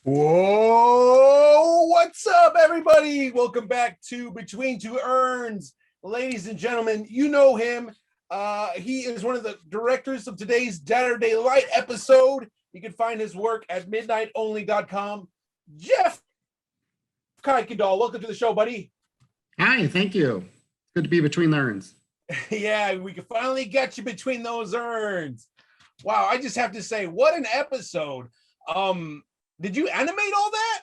Whoa, what's up, everybody? Welcome back to Between Two Urns. Ladies and gentlemen, you know him. He is one of the directors of today's Dadurday Light episode. You can find his work at midnightonly.com. Jeff Kuykendall, welcome to the show, buddy. Hi, thank you. It's good to be between the urns. Yeah, we can finally get you between those urns. Wow, I just have to say, what an episode. Did you animate all that?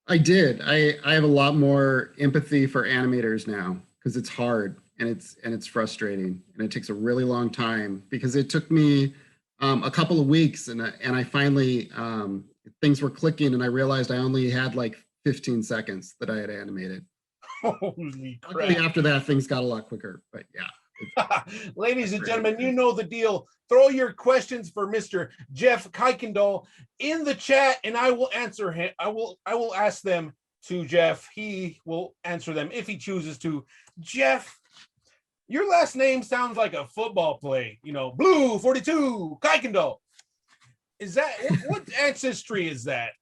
I did. I have a lot more empathy for animators now because it's hard and it's frustrating and it takes a really long time because it took me a couple of weeks and I finally things were clicking and I realized I only had like 15 seconds that I had animated. Holy crap. Luckily, after that, things got a lot quicker, but yeah. Ladies and gentlemen, you know the deal. Throw your questions for Mr. Jeff Kuykendall in the chat, and I will answer him. I will ask them to Jeff. He will answer them if he chooses to. Jeff, your last name sounds like a football play. You know, Blue 42 Kuykendall. Is that what ancestry is that?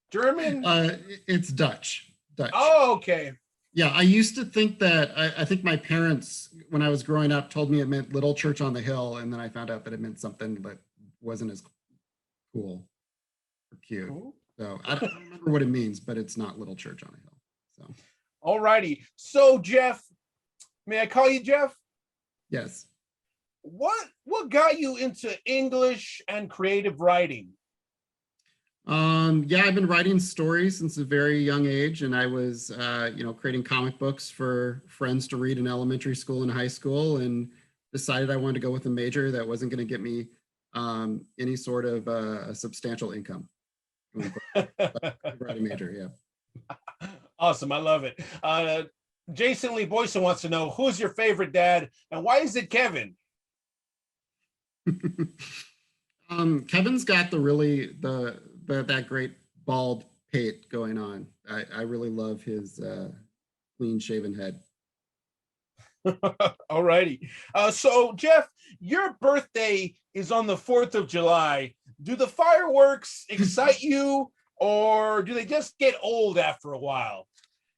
German? It's Dutch. Oh, okay. Yeah, I used to think that, I think my parents, when I was growing up, told me it meant Little Church on the Hill, and then I found out that it meant something that wasn't as cool or cute. Cool. So I don't remember what it means, but it's not Little Church on a Hill. So. All righty. So, Jeff, may I call you Jeff? Yes. What got you into English and creative writing? Yeah, I've been writing stories since a very young age, and I was, creating comic books for friends to read in elementary school and high school, and decided I wanted to go with a major that wasn't going to get me any sort of a substantial income. Writing major, yeah. Awesome, I love it. Jason Lee Boyson wants to know, who's your favorite dad, and why is it Kevin? Kevin's got that great bald pate going on. I really love his clean shaven head. All righty. So Jeff, your birthday is on the 4th of July. Do the fireworks excite you, or do they just get old after a while?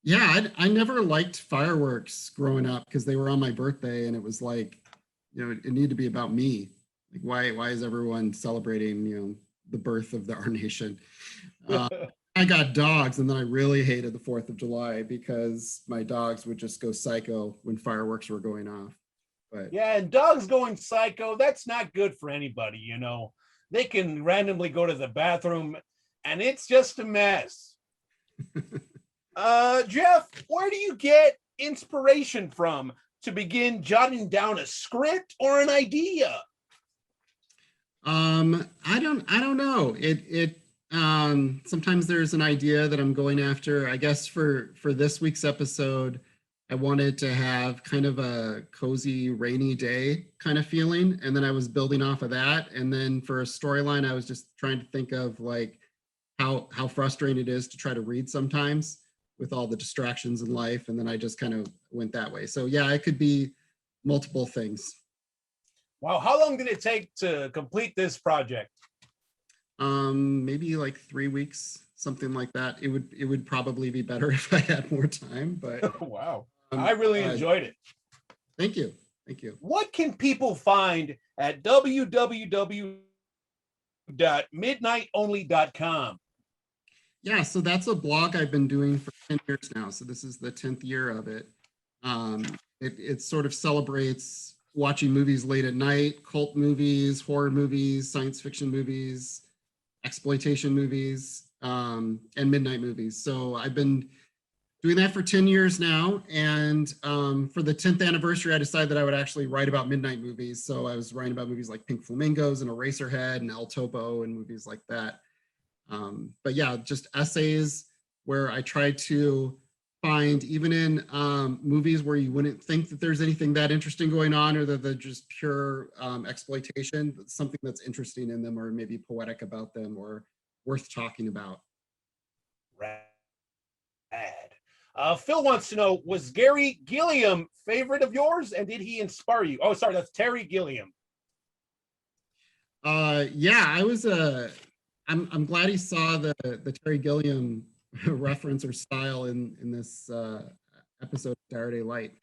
Yeah, I never liked fireworks growing up because they were on my birthday and it was like, it needed to be about me. Like, why is everyone celebrating, the birth of our nation? I got dogs, and then I really hated the 4th of July because my dogs would just go psycho when fireworks were going off. But yeah, and dogs going psycho, that's not good for anybody, They can randomly go to the bathroom, and it's just a mess. Jeff, where do you get inspiration from to begin jotting down a script or an idea? I don't know. It sometimes there's an idea that I'm going after. I guess for this week's episode, I wanted to have kind of a cozy rainy day kind of feeling, and then I was building off of that. And then for a storyline, I was just trying to think of like how frustrating it is to try to read sometimes with all the distractions in life, and then I just kind of went that way. So yeah, it could be multiple things. Wow, how long did it take to complete this project? Maybe like 3 weeks, something like that. It would probably be better if I had more time, but wow. I really enjoyed it. Thank you. What can people find at www.midnightonly.com? Yeah, so that's a blog I've been doing for 10 years now. So this is the 10th year of it. It sort of celebrates watching movies late at night, cult movies, horror movies, science fiction movies, exploitation movies, and midnight movies. So I've been doing that for 10 years now. And for the 10th anniversary, I decided that I would actually write about midnight movies. So I was writing about movies like Pink Flamingos and Eraserhead and El Topo and movies like that. But yeah, just essays where I try to find, even in movies where you wouldn't think that there's anything that interesting going on, or that they're just pure exploitation, something that's interesting in them, or maybe poetic about them, or worth talking about. Rad. Phil wants to know, was Gary Gilliam favorite of yours, and did he inspire you? Oh, sorry, that's Terry Gilliam. Yeah, I was a I'm glad he saw the Terry Gilliam reference or style in this episode of Dadurday Light.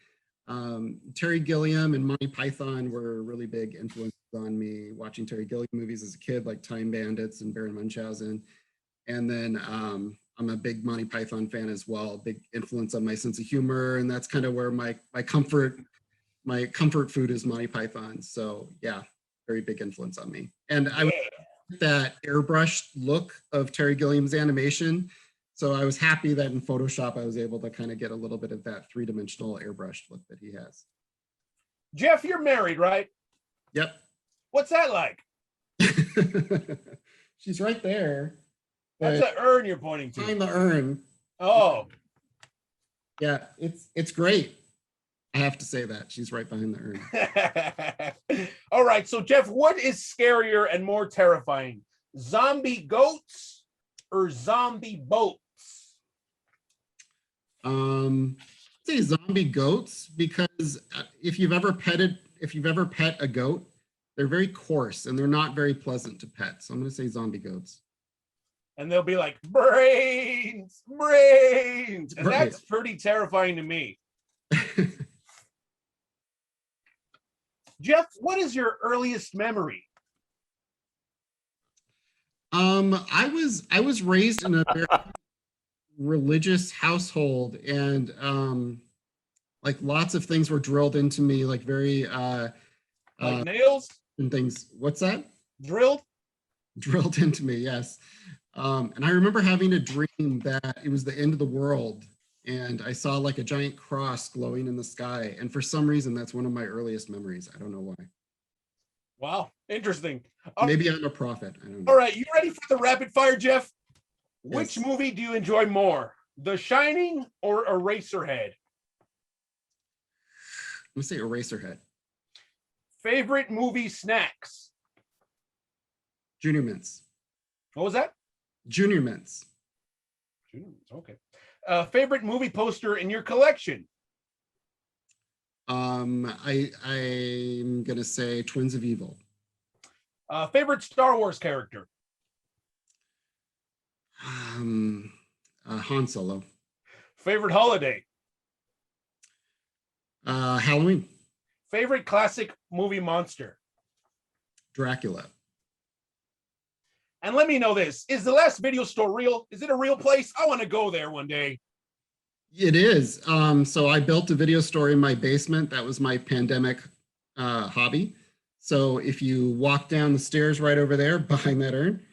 Terry Gilliam and Monty Python were really big influences on me watching Terry Gilliam movies as a kid, like Time Bandits and Baron Munchausen. And then I'm a big Monty Python fan as well, big influence on my sense of humor. And that's kind of where my comfort food is Monty Python. So yeah, very big influence on me. And I would that airbrushed look of Terry Gilliam's animation. So I was happy that in Photoshop, I was able to kind of get a little bit of that three-dimensional airbrushed look that he has. Jeff, you're married, right? Yep. What's that like? She's right there. That's an urn you're pointing to. Behind the urn. Oh. Yeah, it's great. I have to say that. She's right behind the urn. All right, so Jeff, what is scarier and more terrifying? Zombie goats or zombie boats? Say zombie goats, because if you've ever pet a goat, they're very coarse and they're not very pleasant to pet. So I'm going to say zombie goats. And they'll be like, brains, brains. And that's pretty terrifying to me. Jeff, what is your earliest memory? I was raised in a very religious household, and like lots of things were drilled into me, like very like nails and things. What's that? Drilled into me, yes. And I remember having a dream that it was the end of the world, and I saw like a giant cross glowing in the sky. And for some reason, that's one of my earliest memories. I don't know why. Wow, interesting. Maybe I'm a prophet. I don't know. All right, you ready for the rapid fire, Jeff? Yes. Which movie do you enjoy more, The Shining or Eraserhead? I'm gonna say Eraserhead. Favorite movie snacks? Junior Mints. What was that? Junior Mints. Junior Mints, okay. Favorite movie poster in your collection? I'm gonna say Twins of Evil. Favorite Star Wars character? Han Solo. Favorite holiday? Halloween. Favorite classic movie monster? Dracula. And let me know this. Is the last video store real? Is it a real place? I want to go there one day. It is. So I built a video store in my basement. That was my pandemic hobby. So if you walk down the stairs right over there behind that urn,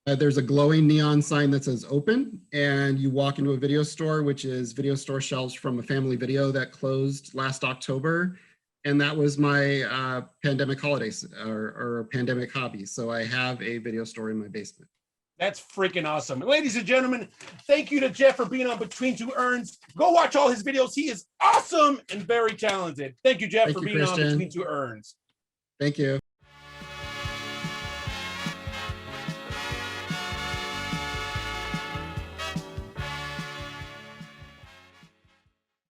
there's a glowing neon sign that says open, and you walk into a video store, which is video store shelves from a family video that closed last October. And that was my pandemic holidays or pandemic hobby. So I have a video store in my basement. That's freaking awesome. Ladies and gentlemen, thank you to Jeff for being on Between Two Urns. Go watch all his videos. He is awesome and very talented. Thank you, Jeff, for being on Between Two Urns. Thank you.